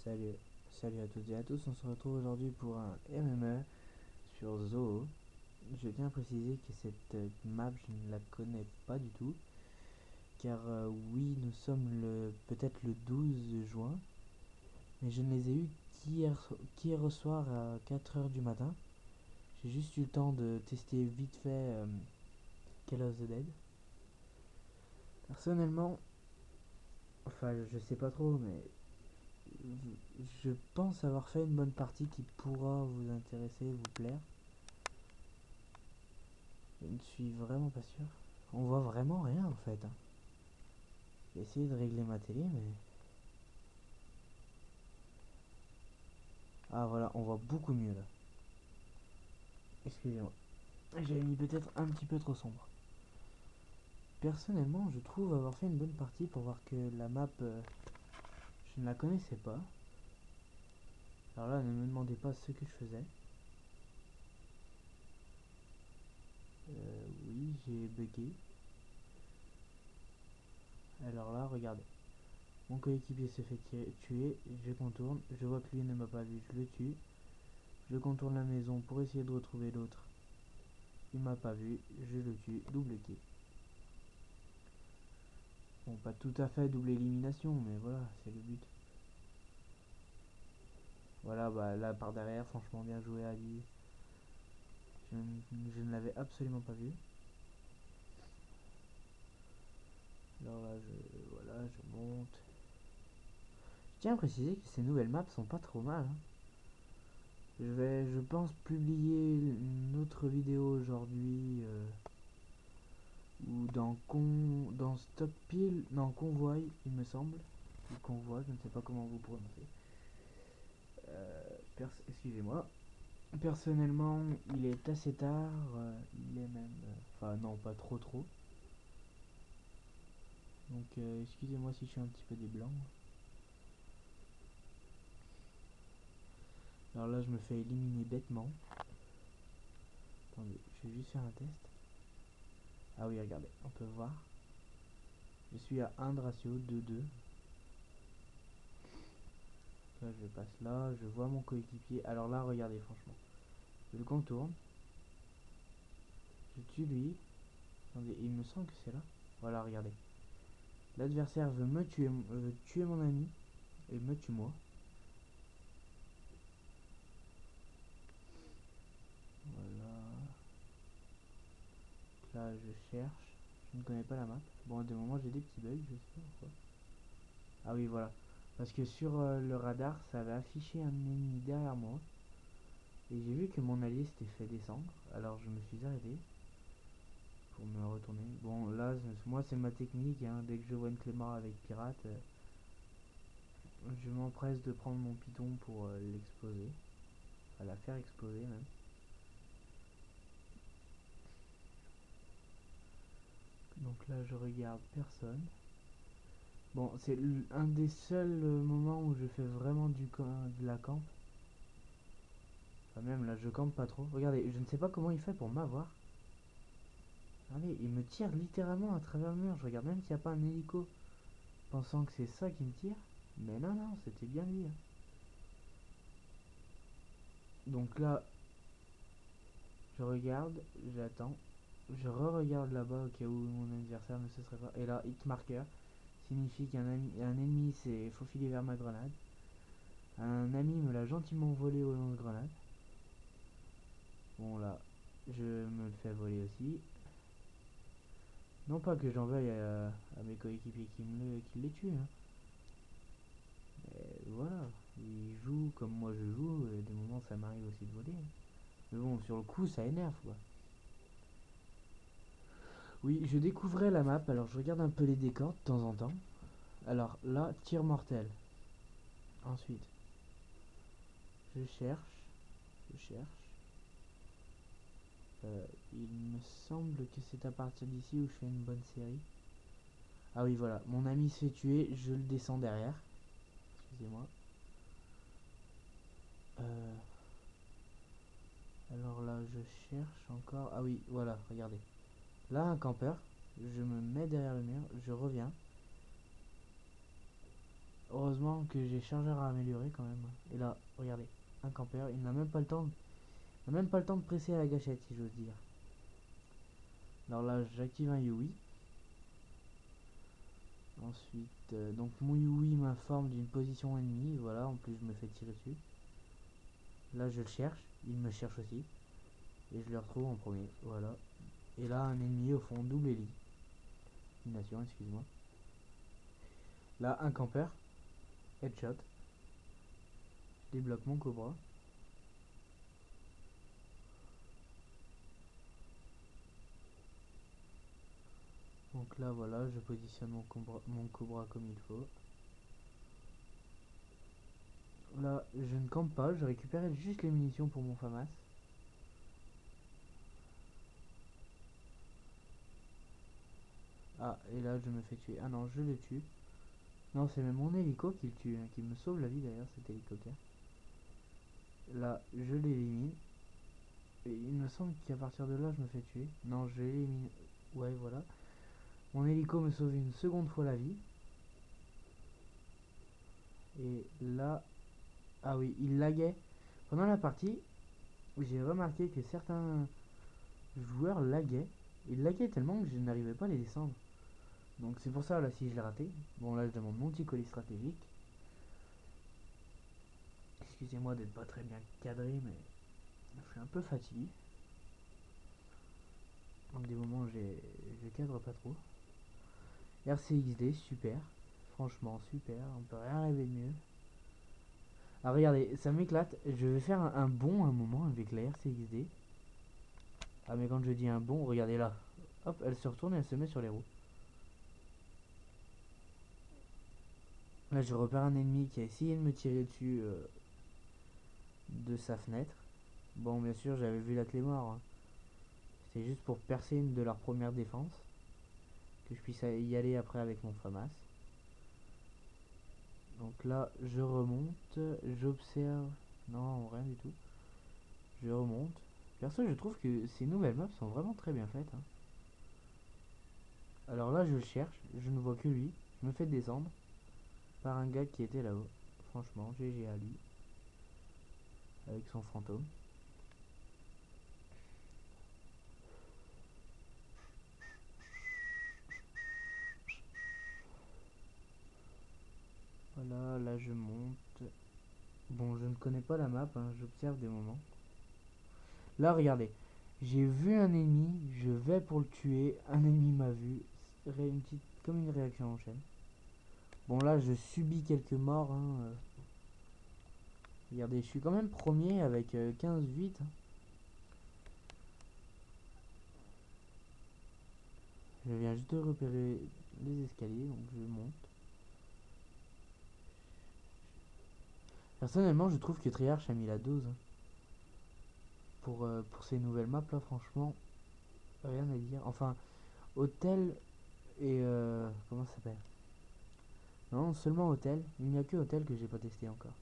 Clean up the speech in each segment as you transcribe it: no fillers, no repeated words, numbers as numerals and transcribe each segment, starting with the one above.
Salut, salut à toutes et à tous, on se retrouve aujourd'hui pour un MME sur Zoo. Je tiens à préciser que cette map, je ne la connais pas du tout, car oui, nous sommes peut-être le 12 juin, mais je ne les ai eus qu'hier soir à 4 heures du matin. J'ai juste eu le temps de tester vite fait Call of the Dead. Personnellement, enfin je sais pas trop, mais je pense avoir fait une bonne partie qui pourra vous intéresser, vous plaire. Je ne suis vraiment pas sûr. On voit vraiment rien en fait, hein. J'ai essayé de régler ma télé, mais... Ah voilà, on voit beaucoup mieux là. Excusez-moi. J'avais mis peut-être un petit peu trop sombre. Personnellement, je trouve avoir fait une bonne partie pour voir que la map, je ne la connaissais pas. Alors là, ne me demandez pas ce que je faisais. Oui, j'ai bugué. Alors là, regardez. Mon coéquipier se fait tuer, je contourne, je vois que lui ne m'a pas vu, je le tue. Je contourne la maison pour essayer de retrouver l'autre. Il m'a pas vu, je le tue, double kill. Bon, pas tout à fait double élimination, mais voilà, c'est le but. Voilà, bah là par derrière, franchement bien joué à lui. Je ne l'avais absolument pas vu. Alors là, voilà, je monte. Je tiens à préciser que ces nouvelles maps sont pas trop mal, hein. Je pense, publier une autre vidéo aujourd'hui ou dans Stockpile, non, Convoy, il me semble. Ou Convoi, je ne sais pas comment vous prononcez. Excusez-moi. Personnellement, il est assez tard. Il est même. Enfin, non, pas trop trop. Donc, excusez-moi si je suis un petit peu des blancs. Alors là, je me fais éliminer bêtement. Attendez, je vais juste faire un test. Ah oui, regardez, on peut voir. Je suis à 1 de ratio, 2-2. Là, je passe là, je vois mon coéquipier. Alors là, regardez, franchement. Je le contourne. Je tue lui. Attendez, il me semble que c'est là. Voilà, regardez. L'adversaire veut tuer mon ami et me tue moi. Voilà. Là, je cherche. Je ne connais pas la map. Bon, de moment, j'ai des petits bugs, je sais pas pourquoi. Ah oui, voilà. Parce que sur le radar, ça avait affiché un ennemi derrière moi. Et j'ai vu que mon allié s'était fait descendre. Alors je me suis arrêté pour me retourner. Bon, là, moi, c'est ma technique, hein. Dès que je vois une clémare avec pirate, je m'empresse de prendre mon piton pour l'exploser. À la faire exploser, même. Donc là, je regarde personne. Bon, c'est un des seuls moments où je fais vraiment de la camp. Enfin, même là, je campe pas trop. Regardez, je ne sais pas comment il fait pour m'avoir. Regardez, il me tire littéralement à travers le mur. Je regarde même s'il n'y a pas un hélico, pensant que c'est ça qui me tire. Mais non, non, c'était bien lui, hein. Donc là, je regarde, j'attends. Je re-regarde là-bas au cas où mon adversaire ne se serait pas. Et là, hit marker signifie un ennemi s'est faufilé vers ma grenade. Un ami me l'a gentiment volé au lance-grenade. Bon là, je me le fais voler aussi. Non pas que j'en veuille à mes coéquipiers qui les tuent, hein. Mais voilà, ils jouent comme moi je joue, et des moments ça m'arrive aussi de voler, hein. Mais bon, sur le coup, ça énerve quoi. Oui, je découvrais la map, alors je regarde un peu les décors de temps en temps. Alors là, tir mortel. Ensuite, je cherche, je cherche. Il me semble que c'est à partir d'ici où je fais une bonne série. Ah oui, voilà, mon ami se fait tuer, je le descends derrière. Excusez-moi. Euh, alors là, je cherche encore. Ah oui, voilà, regardez. Là, un campeur. Je me mets derrière le mur, je reviens. Heureusement que j'ai chargeur à améliorer quand même. Et là, regardez, un campeur, il n'a même pas le temps, il n'a même pas le temps de presser à la gâchette, si j'ose dire. Alors là, j'active un Yui. Ensuite, donc mon Yui m'informe d'une position ennemie. Voilà, en plus je me fais tirer dessus. Là, je le cherche, il me cherche aussi. Et je le retrouve en premier. Voilà. Et là, un ennemi au fond, double élimination, excuse-moi. Là, un campeur, headshot. Je débloque mon cobra. Donc là, voilà, je positionne mon cobra comme il faut. Là, je ne campe pas, je récupère juste les munitions pour mon FAMAS. Ah, et là, je me fais tuer. Ah non, je le tue. Non, c'est même mon hélico qui le tue, hein, qui me sauve la vie d'ailleurs, cet hélicoptère. Là, je l'élimine. Et il me semble qu'à partir de là, je me fais tuer. Non, je l'élimine. Ouais, voilà. Mon hélico me sauve une seconde fois la vie. Et là... Ah oui, il laguait. Pendant la partie, j'ai remarqué que certains joueurs laguaient. Ils laguaient tellement que je n'arrivais pas à les descendre. Donc c'est pour ça, là, si je l'ai raté. Bon, là, je demande mon petit colis stratégique. Excusez-moi d'être pas très bien cadré, mais je suis un peu fatigué. Donc des moments, je cadre pas trop. RCXD, super. Franchement, super. On peut rien rêver de mieux. Ah, regardez, ça m'éclate. Je vais faire un bond un moment avec la RCXD. Ah, mais quand je dis un bond, regardez là. Hop, elle se retourne et elle se met sur les roues. Là, je repère un ennemi qui a essayé de me tirer dessus de sa fenêtre. Bon, bien sûr, j'avais vu la clé mort, hein. C'était juste pour percer une de leurs premières défenses. Que je puisse y aller après avec mon FAMAS. Donc là, je remonte, j'observe. Non, rien du tout. Je remonte. Perso, je trouve que ces nouvelles maps sont vraiment très bien faites, hein. Alors là, je le cherche, je ne vois que lui. Je me fais descendre par un gars qui était là-haut. Franchement, GG à lui. Avec son fantôme. Voilà, là je monte. Bon, je ne connais pas la map, hein, j'observe des moments. Là, regardez. J'ai vu un ennemi, je vais pour le tuer. Un ennemi m'a vu. Comme une réaction en chaîne. Bon, là, je subis quelques morts, hein. Regardez, je suis quand même premier avec 15-8, hein. Je viens juste de repérer les escaliers, donc je monte. Personnellement, je trouve que Treyarch a mis la dose, hein. Pour ces nouvelles maps, là, franchement, rien à dire. Enfin, Hôtel et... comment ça s'appelle? Non, seulement Hôtel. Il n'y a que Hôtel que j'ai pas testé encore.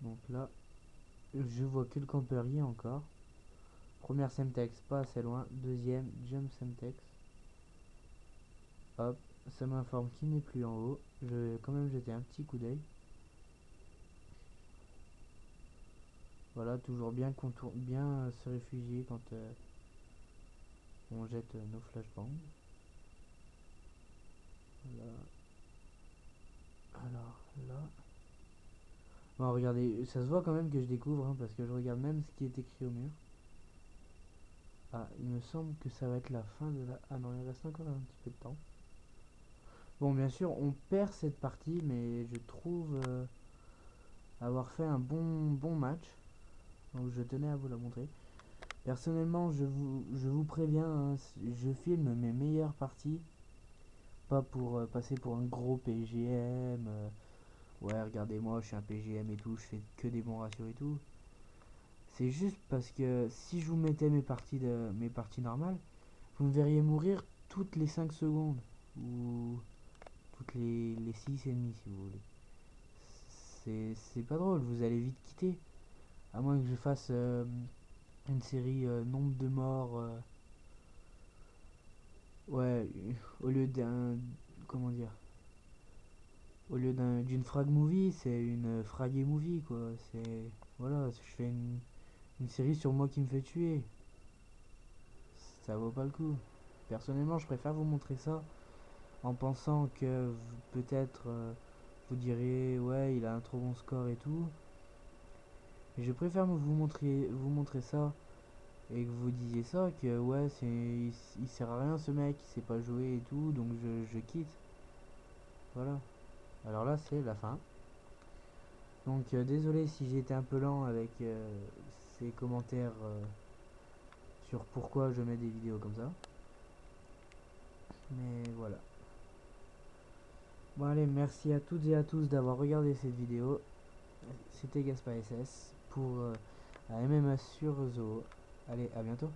Donc là, je vois que le camperier encore. Première Semtex, pas assez loin. Deuxième, Jump Semtex. Hop, ça m'informe qu'il n'est plus en haut. Je vais quand même jeter un petit coup d'œil. Voilà, toujours bien se réfugier quand on jette nos flashbangs. Voilà. Alors là. Bon, regardez, ça se voit quand même que je découvre, hein, parce que je regarde même ce qui est écrit au mur. Ah, il me semble que ça va être la fin de la... Ah non, il reste encore un petit peu de temps. Bon, bien sûr, on perd cette partie, mais je trouve avoir fait un bon match. Donc je tenais à vous la montrer. Personnellement, je vous préviens, hein, je filme mes meilleures parties. Pas pour passer pour un gros PGM. Ouais, regardez-moi, je suis un PGM et tout, je fais que des bons ratios et tout. C'est juste parce que si je vous mettais mes parties normales, vous me verriez mourir toutes les 5 secondes. Ou toutes les 6 ennemis si vous voulez. C'est pas drôle, vous allez vite quitter. À moins que je fasse une série nombre de morts Ouais, au lieu d'un... Comment dire? Au lieu d'une frag movie, c'est une fraguée movie, quoi. C'est... Voilà, je fais une série sur moi qui me fait tuer. Ça vaut pas le coup. Personnellement, je préfère vous montrer ça en pensant que peut-être vous direz ouais, il a un trop bon score et tout. Mais je préfère vous montrer ça et que vous disiez ça que ouais, il sert à rien ce mec, il sait pas jouer et tout, donc je quitte. Voilà. Alors là, c'est la fin. Donc désolé si j'ai été un peu lent avec ces commentaires sur pourquoi je mets des vidéos comme ça. Mais voilà. Bon allez, merci à toutes et à tous d'avoir regardé cette vidéo. C'était Gaspard SS pour un MMA sur Zoo. Allez, à bientôt.